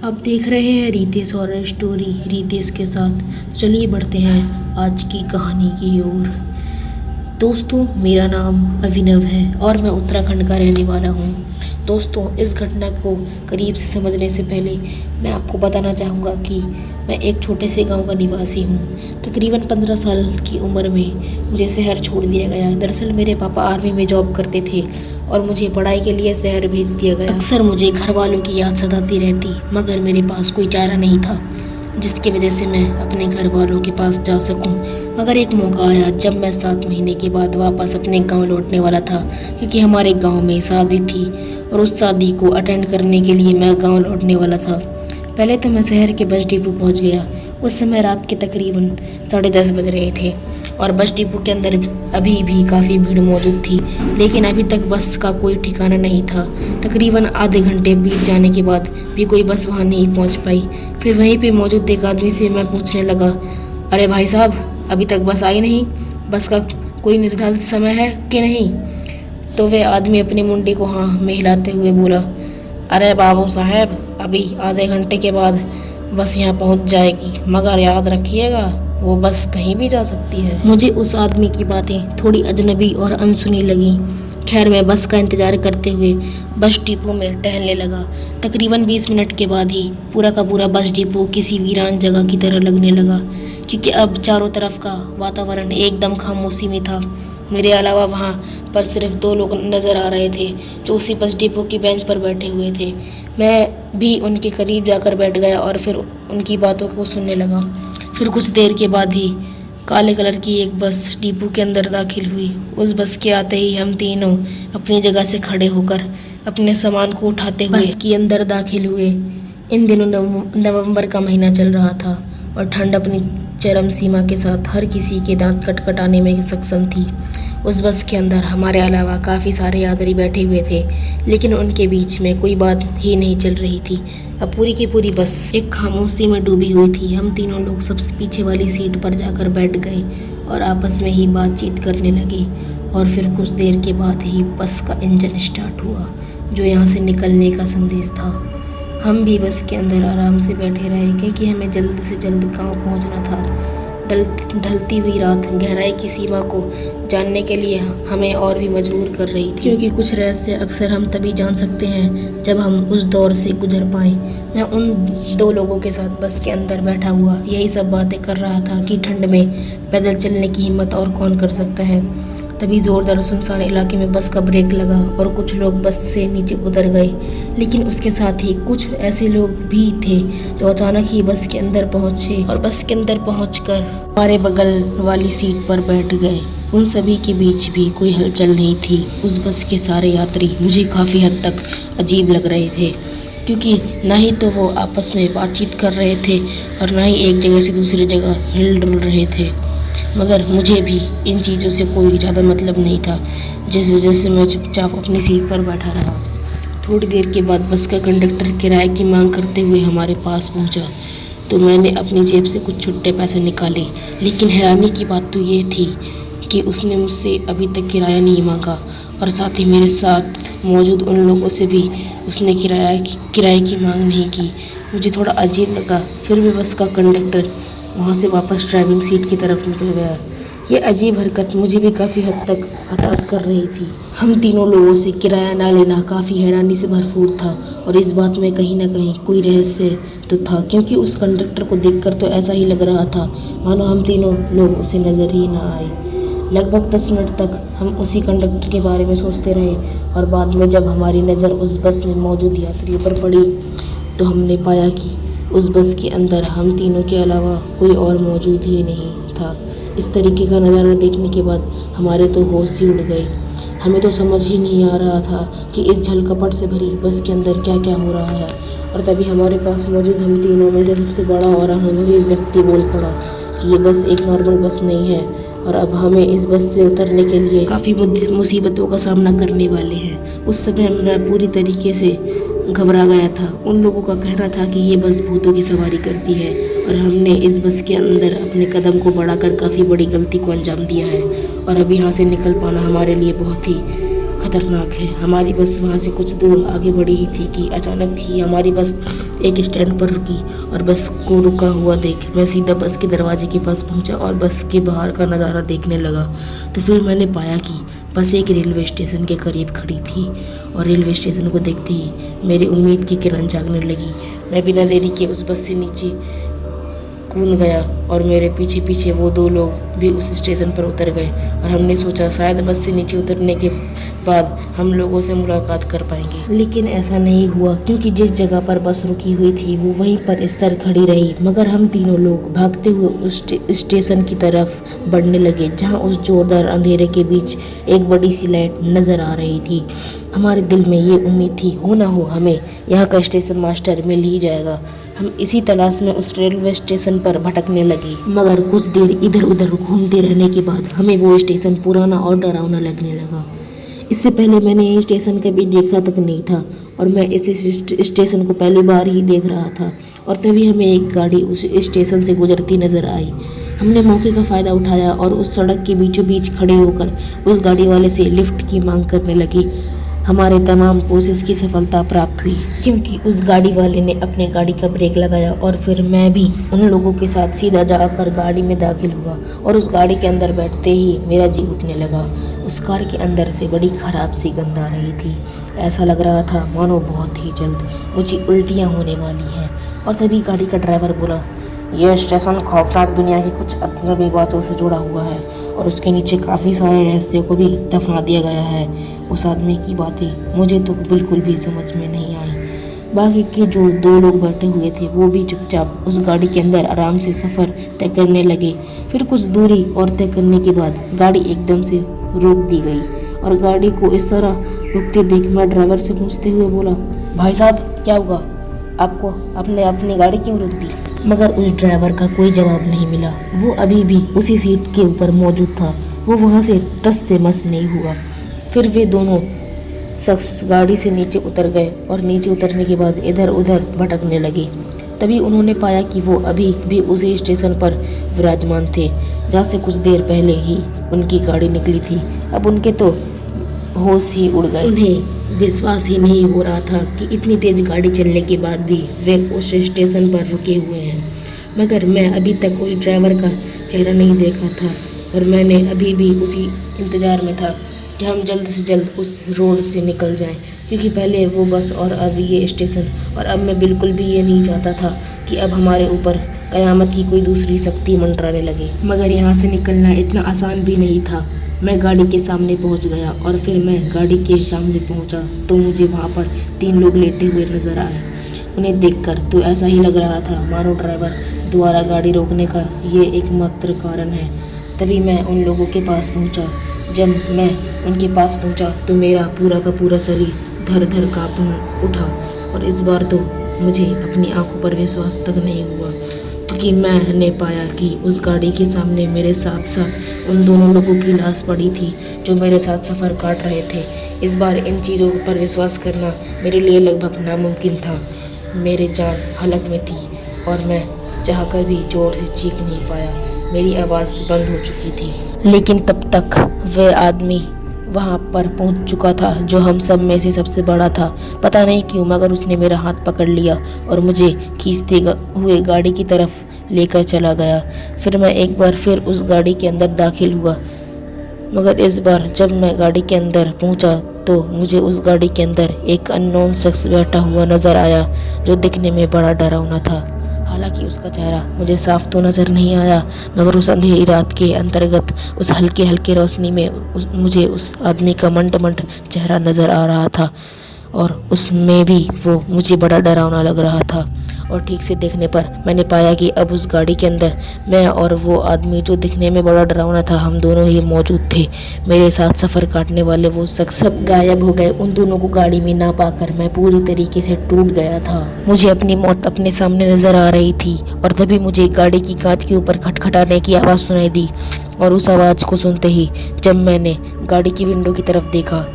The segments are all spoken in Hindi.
आप देख रहे हैं रितेश और स्टोरी रितेश के साथ। चलिए बढ़ते हैं आज की कहानी की ओर। दोस्तों, मेरा नाम अभिनव है और मैं उत्तराखंड का रहने वाला हूँ। दोस्तों, इस घटना को करीब से समझने से पहले मैं आपको बताना चाहूँगा कि मैं एक छोटे से गांव का निवासी हूँ। तकरीबन 15 साल की उम्र में मुझे शहर छोड़ दिया गया। दरअसल मेरे पापा आर्मी में जॉब करते थे और मुझे पढ़ाई के लिए शहर भेज दिया गया। अक्सर मुझे घर वालों की याद सताती रहती, मगर मेरे पास कोई चारा नहीं था जिसकी वजह से मैं अपने घर वालों के पास जा सकूं। मगर एक मौका आया जब मैं 7 महीने के बाद वापस अपने गांव लौटने वाला था, क्योंकि हमारे गांव में शादी थी और उस शादी को अटेंड करने के लिए मैं गांव लौटने वाला था। पहले तो मैं शहर के बस डिपो पहुंच गया। उस समय रात के तकरीबन 10:30 बज रहे थे और बस डिपो के अंदर अभी भी काफ़ी भीड़ मौजूद थी, लेकिन अभी तक बस का कोई ठिकाना नहीं था। तकरीबन आधे घंटे बीत जाने के बाद भी कोई बस वहाँ नहीं पहुँच पाई। फिर वहीं पे मौजूद एक आदमी से मैं पूछने लगा, अरे भाई साहब, अभी तक बस आई नहीं? बस का कोई निर्धारित समय है कि नहीं? तो वह आदमी अपनी मुंडी को हाँ में हिलाते हुए बोला, अरे बाबू साहब, अभी आधे घंटे के बाद बस यहाँ पहुँच जाएगी, मगर याद रखिएगा वो बस कहीं भी जा सकती है। मुझे उस आदमी की बातें थोड़ी अजनबी और अनसुनी लगी। खैर, मैं बस का इंतज़ार करते हुए बस डिपो में टहलने लगा। तकरीबन 20 मिनट के बाद ही पूरा का पूरा बस डिपो किसी वीरान जगह की तरह लगने लगा, क्योंकि अब चारों तरफ का वातावरण एकदम खामोशी में था। मेरे अलावा वहाँ पर सिर्फ 2 लोग नज़र आ रहे थे जो उसी बस डिपो की बेंच पर बैठे हुए थे। मैं भी उनके करीब जाकर बैठ गया और फिर उनकी बातों को सुनने लगा। फिर कुछ देर के बाद ही काले कलर की एक बस डिपो के अंदर दाखिल हुई। उस बस के आते ही हम तीनों अपनी जगह से खड़े होकर अपने सामान को उठाते हुए बस के अंदर दाखिल हुए। इन दिनों नवंबर का महीना चल रहा था और ठंड अपनी चरम सीमा के साथ हर किसी के दांत खटखटाने में सक्षम थी। उस बस के अंदर हमारे अलावा काफ़ी सारे यात्री बैठे हुए थे, लेकिन उनके बीच में कोई बात ही नहीं चल रही थी। अब पूरी की पूरी बस एक खामोशी में डूबी हुई थी। हम तीनों लोग सबसे पीछे वाली सीट पर जाकर बैठ गए और आपस में ही बातचीत करने लगे। और फिर कुछ देर के बाद ही बस का इंजन स्टार्ट हुआ, जो यहाँ से निकलने का संदेश था। हम भी बस के अंदर आराम से बैठे रहे, क्योंकि हमें जल्द से जल्द गाँव पहुँचना था। ढलती हुई रात गहराई की सीमा को जानने के लिए हमें और भी मजबूर कर रही थी, क्योंकि कुछ रहस्य अक्सर हम तभी जान सकते हैं जब हम उस दौर से गुजर पाएं। मैं उन 2 लोगों के साथ बस के अंदर बैठा हुआ यही सब बातें कर रहा था कि ठंड में पैदल चलने की हिम्मत और कौन कर सकता है। तभी ज़ोरदार सुनसान इलाके में बस का ब्रेक लगा और कुछ लोग बस से नीचे उतर गए, लेकिन उसके साथ ही कुछ ऐसे लोग भी थे जो अचानक ही बस के अंदर पहुंचे और बस के अंदर पहुंचकर हमारे बगल वाली सीट पर बैठ गए। उन सभी के बीच भी कोई हलचल नहीं थी। उस बस के सारे यात्री मुझे काफ़ी हद तक अजीब लग रहे थे, क्योंकि ना ही तो वो आपस में बातचीत कर रहे थे और ना ही एक जगह से दूसरी जगह हिल डुल रहे थे। मगर मुझे भी इन चीज़ों से कोई ज़्यादा मतलब नहीं था, जिस वजह से मैं चुपचाप अपनी सीट पर बैठा रहा। थोड़ी देर के बाद बस का कंडक्टर किराए की मांग करते हुए हमारे पास पहुंचा, तो मैंने अपनी जेब से कुछ छुट्टे पैसे निकाले। लेकिन हैरानी की बात तो ये थी कि उसने मुझसे अभी तक किराया नहीं मांगा और साथ ही मेरे साथ मौजूद उन लोगों से भी उसने किराए की मांग नहीं की। मुझे थोड़ा अजीब लगा। फिर भी बस का कंडक्टर वहाँ से वापस ड्राइविंग सीट की तरफ निकल गया। ये अजीब हरकत मुझे भी काफ़ी हद तक हताश कर रही थी। हम तीनों लोगों से किराया ना लेना काफ़ी हैरानी से भरपूर था और इस बात में कहीं ना कहीं कोई रहस्य तो था, क्योंकि उस कंडक्टर को देखकर तो ऐसा ही लग रहा था मानो हम तीनों लोग उसे नज़र ही ना आए। लगभग 10 मिनट तक हम उसी कंडक्टर के बारे में सोचते रहे और बाद में जब हमारी नज़र उस बस में मौजूद यात्रियों पर पड़ी तो हमने पाया कि उस बस के अंदर हम तीनों के अलावा कोई और मौजूद ही नहीं था। इस तरीके का नज़ारा देखने के बाद हमारे तो होश ही उड़ गए। हमें तो समझ ही नहीं आ रहा था कि इस झलकपट से भरी बस के अंदर क्या क्या हो रहा है। और तभी हमारे पास मौजूद हम तीनों में से सबसे बड़ा और अनुभवी व्यक्ति बोल पड़ा कि ये बस एक नॉर्मल बस नहीं है और अब हमें इस बस से उतरने के लिए काफ़ी मुसीबतों का सामना करने वाले हैं। उस समय मैं पूरी तरीके से घबरा गया था। उन लोगों का कहना था कि ये बस भूतों की सवारी करती है और हमने इस बस के अंदर अपने कदम को बढ़ाकर काफ़ी बड़ी गलती को अंजाम दिया है और अब यहाँ से निकल पाना हमारे लिए बहुत ही खतरनाक है। हमारी बस वहाँ से कुछ दूर आगे बढ़ी ही थी कि अचानक ही हमारी बस एक स्टैंड पर रुकी और बस को रुका हुआ देख मैं सीधा बस के दरवाजे के पास पहुंचा और बस के बाहर का नज़ारा देखने लगा। तो फिर मैंने पाया कि बस एक रेलवे स्टेशन के करीब खड़ी थी और रेलवे स्टेशन को देखते ही मेरी उम्मीद की किरण जागने लगी। मैं बिना देरी के उस बस से नीचे कूद गया और मेरे पीछे पीछे वो दो लोग भी उस स्टेशन पर उतर गए और हमने सोचा शायद बस से नीचे उतरने के बाद हम लोगों से मुलाकात कर पाएंगे। लेकिन ऐसा नहीं हुआ, क्योंकि जिस जगह पर बस रुकी हुई थी वो वहीं पर इस तरह खड़ी रही। मगर हम तीनों लोग भागते हुए उस स्टेशन की तरफ बढ़ने लगे, जहां उस जोरदार अंधेरे के बीच एक बड़ी सी लाइट नजर आ रही थी। हमारे दिल में ये उम्मीद थी, हो ना हो हमें यहाँ का स्टेशन मास्टर मिल ही जाएगा। हम इसी तलाश में उस रेलवे स्टेशन पर भटकने लगे, मगर कुछ देर इधर उधर घूमते रहने के बाद हमें वो स्टेशन पुराना और डरावना लगने लगा। इससे पहले मैंने ये स्टेशन कभी देखा तक नहीं था और मैं इस स्टेशन को पहली बार ही देख रहा था। और तभी हमें एक गाड़ी उस स्टेशन से गुजरती नजर आई। हमने मौके का फ़ायदा उठाया और उस सड़क के बीचों बीच खड़े होकर उस गाड़ी वाले से लिफ्ट की मांग करने लगे। हमारे तमाम कोशिश की सफलता प्राप्त हुई, क्योंकि उस गाड़ी वाले ने अपने गाड़ी का ब्रेक लगाया और फिर मैं भी उन लोगों के साथ सीधा जाकर गाड़ी में दाखिल हुआ। और उस गाड़ी के अंदर बैठते ही मेरा जी उठने लगा। उस कार के अंदर से बड़ी खराब सी गंध आ रही थी। ऐसा लग रहा था मानो बहुत ही जल्द मुझे उल्टियाँ होने वाली हैं। और तभी गाड़ी का ड्राइवर बोला, यह स्टेशन खौफनाक दुनिया की कुछ अजनबी बातों से जुड़ा हुआ है और उसके नीचे काफ़ी सारे रहस्यों को भी दफना दिया गया है। उस आदमी की बातें मुझे तो बिल्कुल भी समझ में नहीं आई। बाकी के जो दो लोग बैठे हुए थे वो भी चुपचाप उस गाड़ी के अंदर आराम से सफ़र तय करने लगे। फिर कुछ दूरी और तय करने के बाद गाड़ी एकदम से रोक दी गई और गाड़ी को इस तरह रुकते देख मैं ड्राइवर से पूछते हुए बोला, भाई साहब क्या हुआ आपको, आपने अपनी गाड़ी क्यों रोक दी? मगर उस ड्राइवर का कोई जवाब नहीं मिला। वो अभी भी उसी सीट के ऊपर मौजूद था। वो वहाँ से टस से मस नहीं हुआ। फिर वे दोनों शख्स गाड़ी से नीचे उतर गए और नीचे उतरने के बाद इधर उधर भटकने लगे। तभी उन्होंने पाया कि वो अभी भी उसी स्टेशन पर विराजमान थे जहाँ से कुछ देर पहले ही उनकी गाड़ी निकली थी। अब उनके तो होश ही उड़ गए। उन्हें विश्वास ही नहीं हो रहा था कि इतनी तेज गाड़ी चलने के बाद भी वे उस स्टेशन पर रुके हुए हैं। मगर मैं अभी तक उस ड्राइवर का चेहरा नहीं देखा था और मैंने अभी भी उसी इंतज़ार में था कि हम जल्द से जल्द उस रोड से निकल जाएं, क्योंकि पहले वो बस और अब ये स्टेशन। और अब मैं बिल्कुल भी ये नहीं चाहता था कि अब हमारे ऊपर कयामत की कोई दूसरी शक्ति मंडराने लगे। मगर यहाँ से निकलना इतना आसान भी नहीं था। मैं गाड़ी के सामने पहुँच गया और फिर मैं गाड़ी के सामने पहुँचा तो मुझे वहाँ पर 3 लोग लेटे हुए नज़र आए। उन्हें देखकर तो ऐसा ही लग रहा था मानो ड्राइवर द्वारा गाड़ी रोकने का ये एकमात्र कारण है। तभी मैं उन लोगों के पास पहुँचा। जब मैं उनके पास पहुँचा तो मेरा पूरा का पूरा शरीर धर धर काँप उठा और इस बार तो मुझे अपनी आंखों पर विश्वास तक नहीं हुआ, क्योंकि मैंने पाया कि उस गाड़ी के सामने मेरे साथ साथ उन दोनों लोगों की लाश पड़ी थी जो मेरे साथ सफ़र काट रहे थे। इस बार इन चीज़ों पर विश्वास करना मेरे लिए लगभग नामुमकिन था। मेरी जान हलक में थी और मैं चाहकर भी ज़ोर से चीख नहीं पाया। मेरी आवाज़ बंद हो चुकी थी। लेकिन तब तक वह आदमी वहाँ पर पहुँच चुका था जो हम सब में से सबसे बड़ा था। पता नहीं क्यों मगर उसने मेरा हाथ पकड़ लिया और मुझे खींचते हुए गाड़ी की तरफ लेकर चला गया। फिर मैं एक बार फिर उस गाड़ी के अंदर दाखिल हुआ, मगर इस बार जब मैं गाड़ी के अंदर पहुंचा तो मुझे उस गाड़ी के अंदर एक अननोन शख्स बैठा हुआ नज़र आया जो दिखने में बड़ा डरावना था। हालांकि उसका चेहरा मुझे साफ तो नज़र नहीं आया, मगर उस अंधेरी रात के अंतर्गत उस हल्के हल्के रोशनी में मुझे उस आदमी का मंट चेहरा नज़र आ रहा था और उसमें भी वो मुझे बड़ा डरावना लग रहा था। और ठीक से देखने पर मैंने पाया कि अब उस गाड़ी के अंदर मैं और वो आदमी जो दिखने में बड़ा डरावना था, हम दोनों ही मौजूद थे। मेरे साथ सफ़र काटने वाले वो शख्स सब गायब हो गए। उन दोनों को गाड़ी में ना पाकर मैं पूरी तरीके से टूट गया था। मुझे अपनी मौत अपने सामने नज़र आ रही थी और तभी मुझे गाड़ी की कांच के ऊपर खटखटाने की आवाज़ सुनाई दी। और उस आवाज़ को सुनते ही जब मैंने गाड़ी की विंडो की तरफ देखा,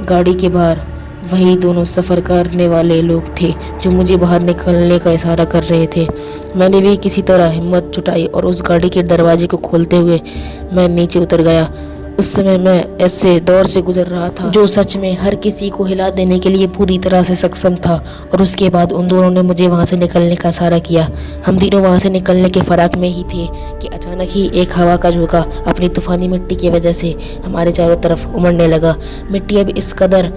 गाड़ी के बाहर वही दोनों सफ़र करने वाले लोग थे जो मुझे बाहर निकलने का इशारा कर रहे थे। मैंने भी किसी तरह हिम्मत जुटाई और उस गाड़ी के दरवाजे को खोलते हुए मैं नीचे उतर गया उस समय मैं ऐसे दौर से गुजर रहा था जो सच में हर किसी को हिला देने के लिए पूरी तरह से सक्षम था। और उसके बाद उन दोनों ने मुझे वहाँ से निकलने का इशारा किया। हम तीनों वहाँ से निकलने के फराक में ही थे कि अचानक ही एक हवा का झोंका अपनी तूफानी मिट्टी की वजह से हमारे चारों तरफ उमड़ने लगा। मिट्टी अब इस कदर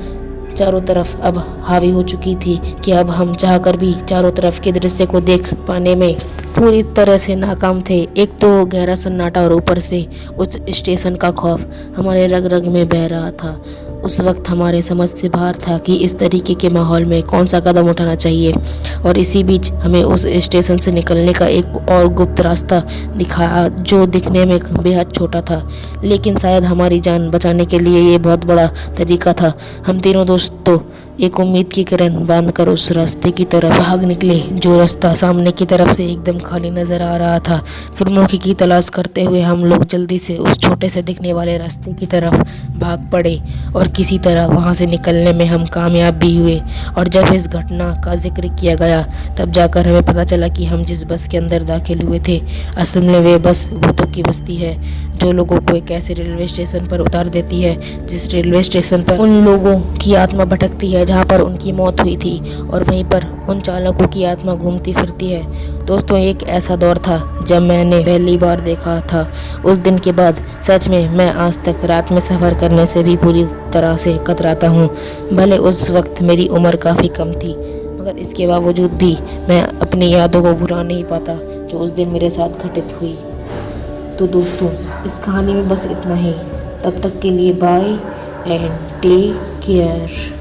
चारों तरफ अब हावी हो चुकी थी कि अब हम चाहकर भी चारों तरफ के दृश्य को देख पाने में पूरी तरह से नाकाम थे। एक तो गहरा सन्नाटा और ऊपर से उस स्टेशन का खौफ हमारे रग रग में बह रहा था। उस वक्त हमारे समझ से बाहर था कि इस तरीके के माहौल में कौन सा कदम उठाना चाहिए। और इसी बीच हमें उस स्टेशन से निकलने का एक और गुप्त रास्ता दिखा जो दिखने में बेहद छोटा था, लेकिन शायद हमारी जान बचाने के लिए ये बहुत बड़ा तरीका था। हम तीनों दोस्तों एक उम्मीद की किरण बांधकर उस रास्ते की तरफ भाग निकले जो रास्ता सामने की तरफ से एकदम खाली नजर आ रहा था। फिर मौके की तलाश करते हुए हम लोग जल्दी से उस छोटे से दिखने वाले रास्ते की तरफ भाग पड़े और किसी तरह वहां से निकलने में हम कामयाब भी हुए। और जब इस घटना का जिक्र किया गया तब जाकर हमें पता चला कि हम जिस बस के अंदर दाखिल हुए थे असल में वे बस भूतों की बस्ती है जो लोगों को एक ऐसे रेलवे स्टेशन पर उतार देती है जिस रेलवे स्टेशन पर उन लोगों की आत्मा भटकती है जहां पर उनकी मौत हुई थी और वहीं पर उन चालकों की आत्मा घूमती फिरती है। दोस्तों, एक ऐसा दौर था जब मैंने पहली बार देखा था। उस दिन के बाद सच में मैं आज तक रात में सफ़र करने से भी पूरी तरह से कतराता हूँ। भले उस वक्त मेरी उम्र काफ़ी कम थी मगर इसके बावजूद भी मैं अपनी यादों को भुला नहीं पाता जो उस दिन मेरे साथ घटित हुई। तो दोस्तों, इस कहानी में बस इतना ही। तब तक के लिए बाय एंड टेक केयर।